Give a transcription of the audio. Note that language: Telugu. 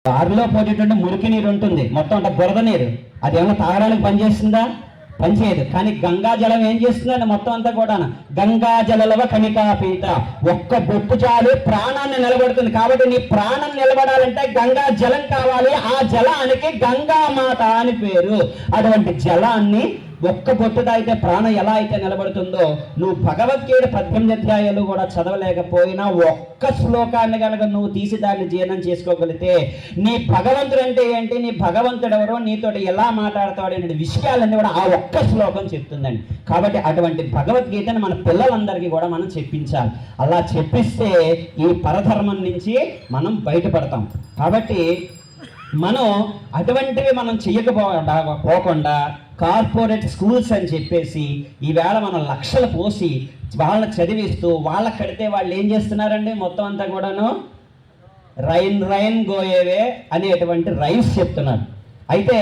బారిలో పోయేటువంటి మురికి నీరు ఉంటుంది, మొత్తం అంటే బురద నీరు. అది ఏమైనా తాగడానికి పనిచేస్తుందా? పనిచేయదు. కానీ గంగా జలం ఏం చేస్తుందండి? మొత్తం అంతా కూడా గంగా జలలవ కణికాపీత, ఒక్క బొట్టు చాలు ప్రాణాన్ని నిలబడుతుంది. కాబట్టి నీ ప్రాణం నిలబడాలంటే గంగా జలం కావాలి. ఆ జలానికి గంగామాత అని పేరు. అటువంటి జలాన్ని ఒక్క బొట్టు తాగితే ప్రాణం ఎలా అయితే నిలబడుతుందో, నువ్వు భగవద్గీత 18 అధ్యాయాలు కూడా చదవలేకపోయినా ఒక్క శ్లోకాన్ని కనుక నువ్వు తీసి దాన్ని జీర్ణం చేసుకోగలిగితే నీ భగవంతుడు అంటే ఏంటి, నీ భగవంతుడు ఎవరో, నీతోటి ఎలా మాట్లాడతాడు అనే విషయాలన్నీ కూడా ఆ ఒక్క శ్లోకం చెప్తుందండి. కాబట్టి అటువంటి భగవద్గీతను మన పిల్లలందరికీ కూడా మనం చెప్పించాలి. అలా చెప్పిస్తే ఈ పరధర్మం నుంచి మనం బయటపడతాం. కాబట్టి మనం అటువంటివి మనం పోకుండా కార్పొరేట్ స్కూల్స్ అని చెప్పేసి ఈవేళ మనం లక్షలు పోసి వాళ్ళని చదివిస్తూ వాళ్ళకి కడితే వాళ్ళు ఏం చేస్తున్నారండి? మొత్తం అంతా కూడాను రైన్ రైన్ గోయేవే అనేటువంటి రైమ్స్ చెప్తున్నారు. అయితే